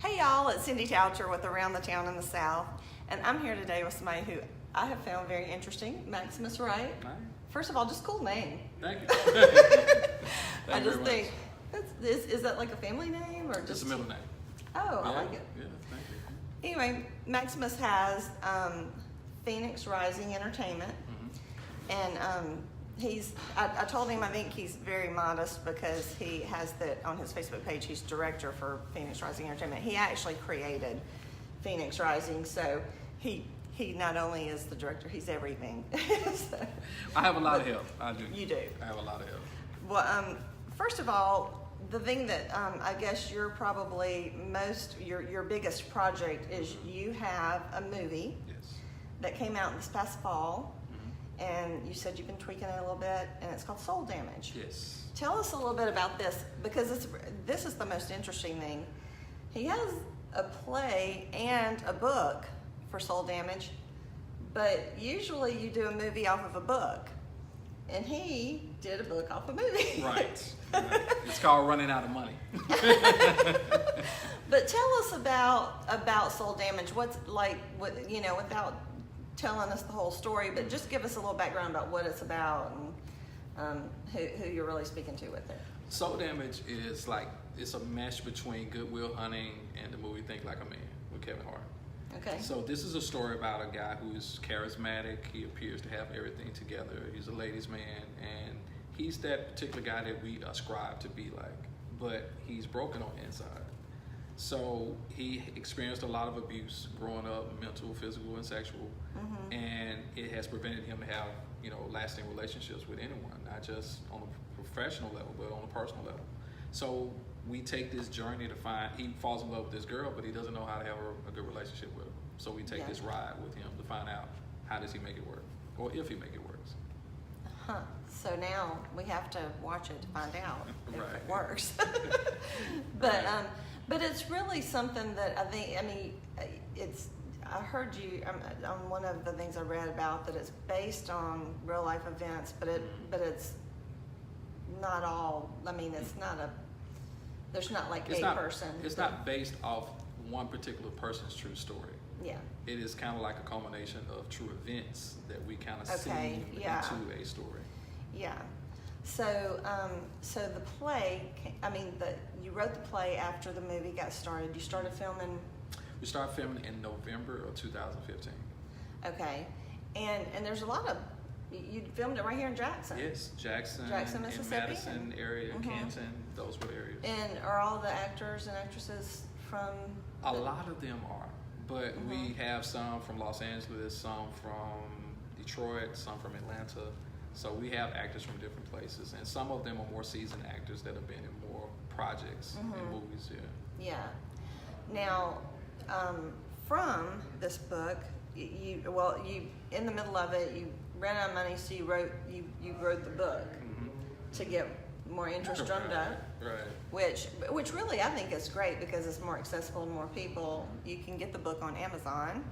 Hey y'all, it's Cindy Tauchar with Around the Town in the South, and I'm here today with somebody who I have found very interesting, Maximus Wright. Hi. First of all, just cool name. Thank you. I just think, is that like a family name or just? It's a middle name. Oh, I like it. Yeah, thank you. Anyway, Maximus has Phoenix Rising Entertainment, and I told him I think he's very modest because he has that on his Facebook page. He's director for Phoenix Rising Entertainment. He actually created Phoenix Rising, so he not only is the director, he's everything. So, I have a lot of help. I do. You do. I have a lot of help. Well, first of all, the thing that I guess you're probably your biggest project is you have a movie Yes. that came out this past fall, and you said you've been tweaking it a little bit, and it's called Soul Damage. Yes. Tell us a little bit about this, because this is the most interesting thing. He has a play and a book for Soul Damage, but usually you do a movie off of a book, and he did a book off a movie. Right. It's called Running Out of Money. But tell us about Soul Damage. What's like, without telling us the whole story, but just give us a little background about what it's about and who you're really speaking to with it. Soul Damage is it's a mesh between Good Will Hunting and the movie Think Like a Man with Kevin Hart. Okay. So this is a story about a guy who is charismatic. He appears to have everything together. He's a ladies' man, and he's that particular guy that we ascribe to be like, but he's broken on the inside. So he experienced a lot of abuse growing up, mental, physical, and sexual, and it has prevented him to have, lasting relationships with anyone, not just on a professional level, but on a personal level. So we take this journey to find, he falls in love with this girl, but he doesn't know how to have a good relationship with her. So we take this ride with him to find out how does he make it work, or if he make it works. So now we have to watch it to find out if Right. it works. But it's really something that I heard you on one of the things I read about that it's based on real life events, but it's not all. It's not there's not like a person. It's not based off one particular person's true story. Yeah. It is kind of like a culmination of true events that we kind of see into a story. Yeah. So, the play. You wrote the play after the movie got started. You started filming. We started filming in November of 2015. Okay, and there's a lot of. You filmed it right here in Jackson. Yes, Jackson, Mississippi, in Madison area, Canton, those were areas. And are all the actors and actresses from? A lot of them are, but we have some from Los Angeles, some from Detroit, some from Atlanta. So we have actors from different places, and some of them are more seasoned actors that have been in more projects and movies. Yeah. Now, from this book, you in the middle of it, you ran out of money, so you wrote the book to get more interest drummed up. Right. Which really I think is great because it's more accessible to more people. You can get the book on Amazon.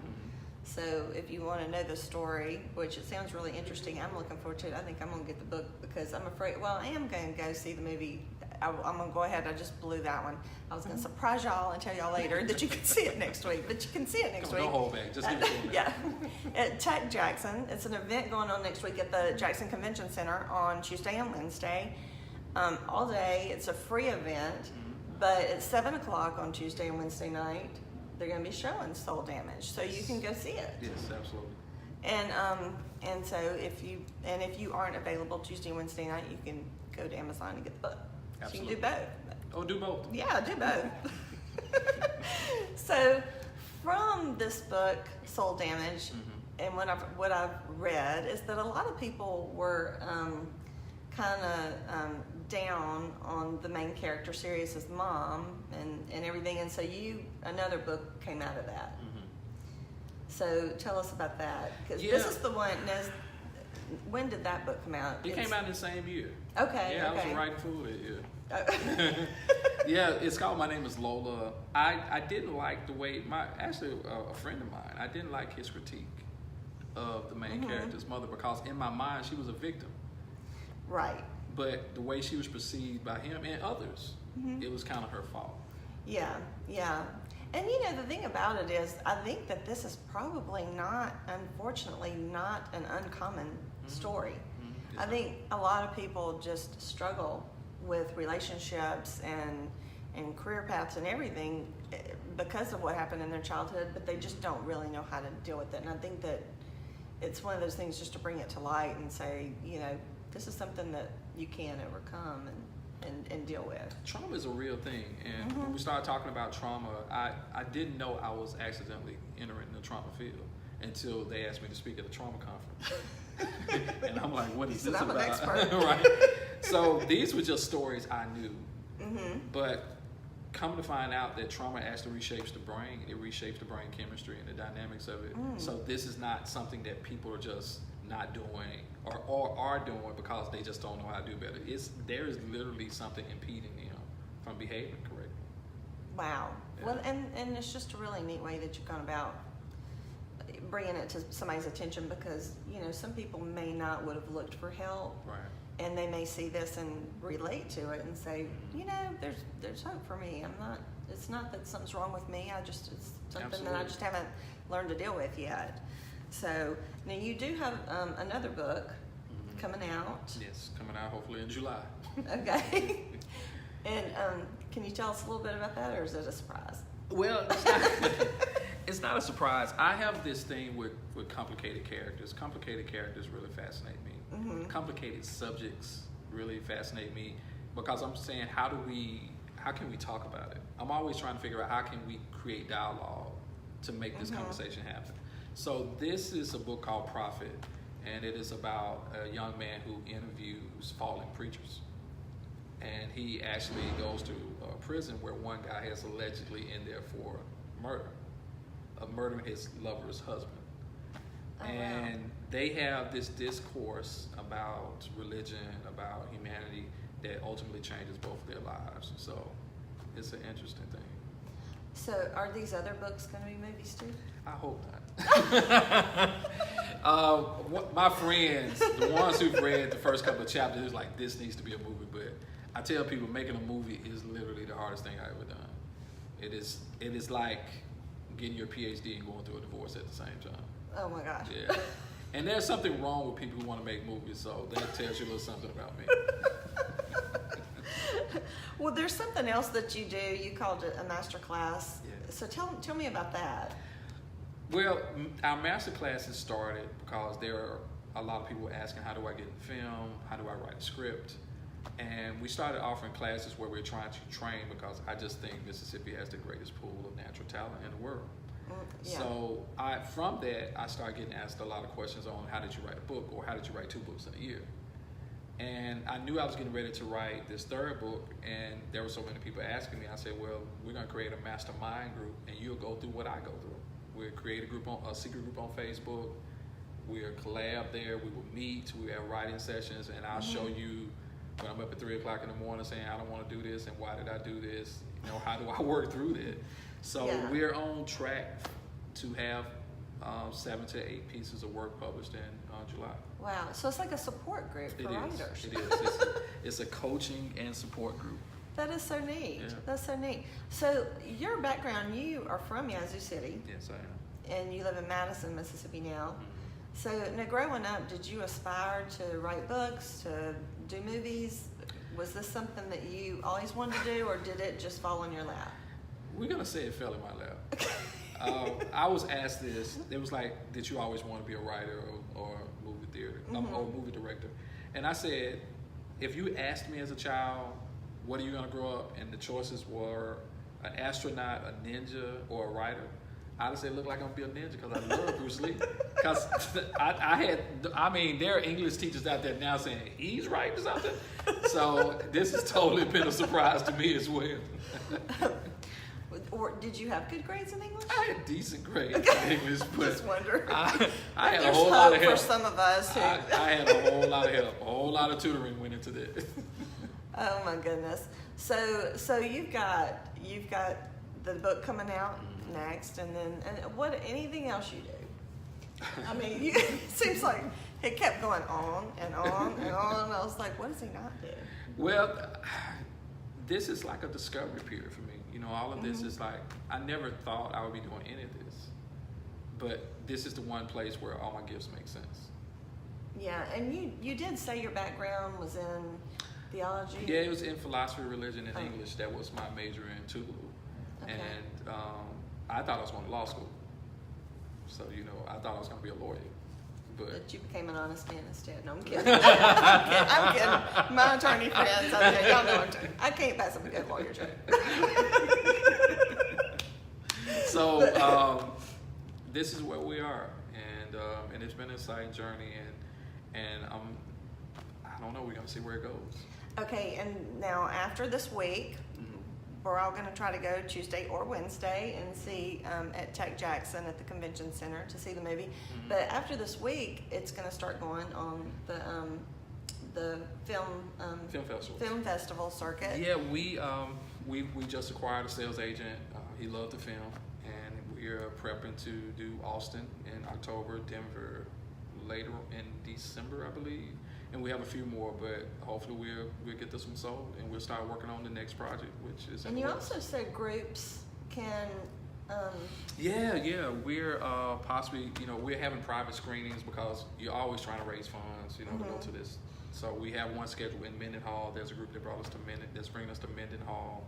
So if you want to know the story, which it sounds really interesting, I'm looking forward to it. I think I'm going to get the book because I'm afraid, I am going to go see the movie. I'm going to go ahead. I just blew that one. I was going to surprise y'all and tell y'all later that you can see it next week, but you can see it next week. Don't hold back. Just give it to me. Yeah. At Tech Jackson. It's an event going on next week at the Jackson Convention Center on Tuesday and Wednesday. All day. It's a free event, but at 7 o'clock on Tuesday and Wednesday night, they're going to be showing Soul Damage, so you can go see it. Yes, absolutely. And so if you aren't available Tuesday and Wednesday night, you can go to Amazon and get the book. Absolutely. So you can do both. Oh, do both. Yeah, do both. So from this book, Soul Damage, and what I've read is that a lot of people were kind of down on the main character, Sirius's mom, and everything, and so another book came out of that. So tell us about that, because this is the one. When did that book come out? It came out in the same year. Okay. Yeah, okay. I was writing for it. Yeah. Yeah, it's called My Name Is Lola. I didn't like the way a friend of mine. I didn't like his critique of the main character's mother because in my mind she was a victim. Right. But the way she was perceived by him and others, it was kind of her fault. Yeah, yeah. And the thing about it is, I think that this is probably not, unfortunately, not an uncommon story. Mm-hmm. I think a lot of people just struggle with relationships and career paths and everything because of what happened in their childhood, but they just don't really know how to deal with it. And I think that it's one of those things just to bring it to light and say, this is something that you can overcome and deal with. Trauma is a real thing, and when we started talking about trauma, I didn't know I was accidentally entering the trauma field until they asked me to speak at a trauma conference. And I'm like, what is this I'm about? an expert. Right. So these were just stories I knew. But come to find out that trauma actually reshapes the brain. It reshapes the brain chemistry and the dynamics of it. So this is not something that people are just not doing or are doing because they just don't know how to do better. There is literally something impeding them from behaving correctly. Wow. Yeah. Well, and it's just a really neat way that you've gone about bringing it to somebody's attention, because some people may not would have looked for help. Right. And they may see this and relate to it and say, there's hope for me. It's not that something's wrong with me. It's something Absolutely. that I just haven't learned to deal with yet. So now you do have another book coming out. Yes, coming out hopefully in July. Okay. And can you tell us a little bit about that, or is it a surprise? Well, it's not a surprise. I have this thing with complicated characters. Complicated characters really fascinate me. Complicated subjects really fascinate me, because I'm saying, how can we talk about it? I'm always trying to figure out how can we create dialogue to make this conversation happen. So this is a book called Prophet, and it is about a young man who interviews fallen preachers. And he actually goes to a prison where one guy has allegedly in there for murdering his lover's husband. And they have this discourse about religion, about humanity, that ultimately changes both of their lives. So it's an interesting thing. So are these other books going to be movies too? I hope not. My friends, the ones who've read the first couple of chapters, is like, this needs to be a movie. But I tell people, making a movie is literally the hardest thing I've ever done. It is like getting your PhD and going through a divorce at the same time. Oh my gosh. Yeah. And there's something wrong with people who want to make movies, so that tells you a little something about me. Well, there's something else that you do. You called it a master class. Yeah. So tell me about that. Well, our master classes started because there are a lot of people asking, how do I get in film? How do I write a script? And we started offering classes where we're trying to train, because I just think Mississippi has the greatest pool of natural talent in the world. Yeah. So from that, I started getting asked a lot of questions on, how did you write a book, or how did you write 2 books in a year? And I knew I was getting ready to write this 3rd book, and there were so many people asking me. I said, well, we're going to create a mastermind group, and you'll go through what I go through. We'll create a secret group on Facebook. We'll collab there. We will meet. We have writing sessions, and I'll show you when I'm up at 3 o'clock in the morning saying, I don't want to do this, and why did I do this? How do I work through that? So we're on track to have 7 to 8 pieces of work published in July. Wow. So it's like a support group for writers. It is. It's a coaching and support group. That is so neat. Yeah. That's so neat. So your background, you are from Yazoo City. Yes, I am. And you live in Madison, Mississippi now. So now, growing up, did you aspire to write books, to do movies? Was this something that you always wanted to do, or did it just fall in your lap? We're going to say it fell in my lap. I was asked this. It was like, did you always want to be a writer or movie theater or movie director? And I said, if you asked me as a child, what are you going to grow up? And the choices were an astronaut, a ninja, or a writer. I would say, look like I'm going to be a ninja, because I love Bruce Lee. Because there are English teachers out there now saying, he's writing something. So this has totally been a surprise to me as well. Or did you have good grades in English? I had decent grades in English, but just wonder. I had There's a whole lot of hope help. for some of us who. I had a whole lot of help. A whole lot of tutoring went into that. Oh my goodness. So you've got the book coming out next, and anything else you do? I mean, it seems like it kept going on and on and on. I was like, what does he not do? Well, this is like a discovery period for me. You know, all of this is like, I never thought I would be doing any of this, but this is the one place where all my gifts make sense. Yeah, and you did say your background was in theology? Yeah, it was in philosophy, religion, and English. That was my major in Tulu. Okay. And I thought I was going to law school. So, you know, I thought I was going to be a lawyer. But you became an honest man instead. No, I'm kidding. I'm kidding. My attorney friends out there, y'all know I'm kidding. I can't pass up a good lawyer joke. So this is where we are, and it's been an exciting journey, and I don't know. We're gonna see where it goes. Okay, and now after this week, we're all going to try to go Tuesday or Wednesday and see at Tech Jackson at the Convention Center to see the movie. But after this week, it's going to start going on the film festival circuit. Yeah, we just acquired a sales agent. He loved the film, and we're prepping to do Austin in October, Denver later in December, I believe. And we have a few more, but hopefully we'll get this one sold, and we'll start working on the next project, which is. And you also said groups can. Yeah, we're possibly, you know, we're having private screenings because you're always trying to raise funds, you know, to go to this. So we have one scheduled in Mendenhall. There's a group that brought us to that's bringing us to Mendenhall.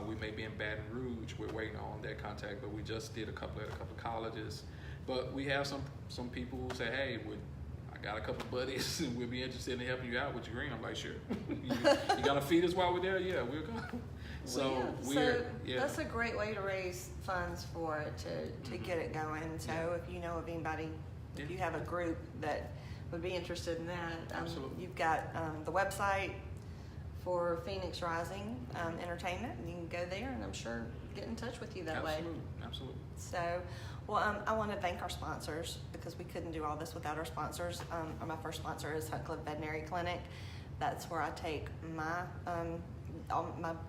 We may be in Baton Rouge. We're waiting on that contact, but we just did a couple of colleges. But we have some people who say, hey, I got a couple of buddies and we'll be interested in helping you out with your green. I'm like, sure. you gonna feed us while we're there? Yeah, we'll go. So that's a great way to raise funds for it to get it going. So if you know of anybody, if you have a group that would be interested in that, you've got the website for Phoenix Rising Entertainment, and you can go there, and I'm sure get in touch with you that way. Absolutely. So, well, I want to thank our sponsors because we couldn't do all this without our sponsors. My first sponsor is Huntcliff Veterinary Clinic. That's where I take my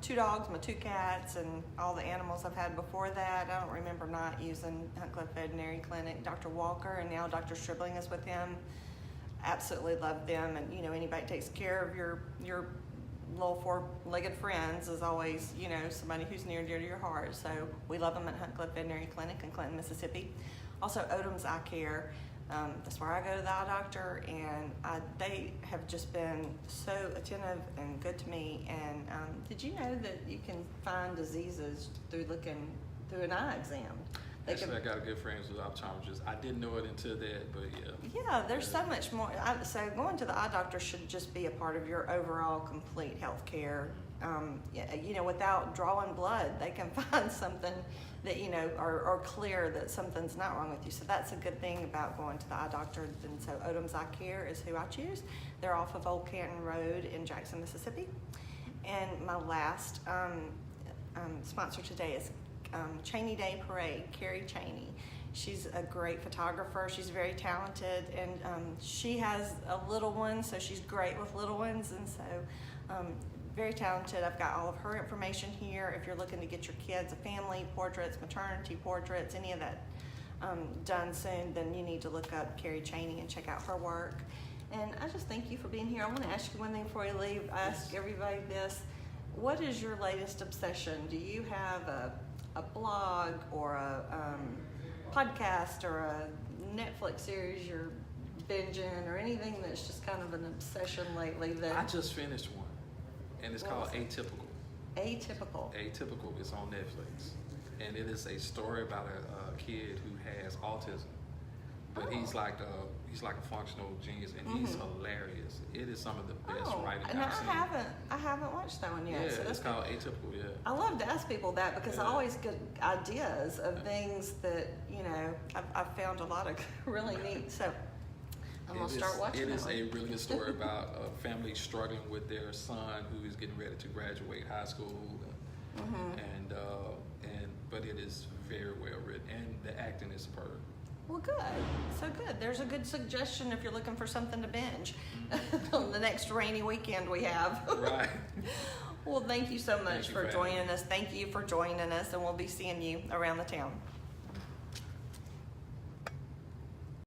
2 dogs, my 2 cats, and all the animals I've had before that. I don't remember not using Huntcliff Veterinary Clinic. Dr. Walker and now Dr. Stribling is with him. Absolutely love them, and you know, anybody that takes care of your little 4-legged friends is always, you know, somebody who's near and dear to your heart. So we love them at Huntcliff Veterinary Clinic in Clinton, Mississippi. Also, Odom's Eye Care. That's where I go to the eye doctor, and they have just been so attentive and good to me. And did you know that you can find diseases through looking through an eye exam? Actually, I got a good friend who's an optometrist. I didn't know it until that, but yeah. Yeah, there's so much more. So going to the eye doctor should just be a part of your overall complete health care. You know, without drawing blood, they can find something that, you know, or clear that something's not wrong with you. So that's a good thing about going to the eye doctor. And so Odom's Eye Care is who I choose. They're off of Old Canton Road in Jackson, Mississippi. And my last sponsor today is Chaney Day Parade, Karri Chaney. She's a great photographer. She's very talented, and she has a little one, so she's great with little ones, and so very talented. I've got all of her information here. If you're looking to get your kids family portraits, maternity portraits, any of that done soon, then you need to look up Karri Chaney and check out her work. And I just thank you for being here. I want to ask you one thing before you leave. I ask everybody this. What is your latest obsession? Do you have a blog or a podcast or a Netflix series you're binging, or anything that's just kind of an obsession lately? That I just finished one, and it's called Atypical. Atypical is on Netflix, and it is a story about a kid who has autism, but he's like a functional genius, and he's hilarious. It is some of the best writing I've seen. I haven't watched that one yet. Yeah, so it's called Atypical. Yeah. I love to ask people that because I always get ideas of things that, you know, I've found a lot of really neat. So I'm gonna start watching. It is a really good story about a family struggling with their son who is getting ready to graduate high school, but it is very well written, and the acting is superb. Well, good. So good. There's a good suggestion if you're looking for something to binge on the next rainy weekend we have. Right. Well, thank you so much for joining us. Thank you for joining us, and we'll be seeing you around the town.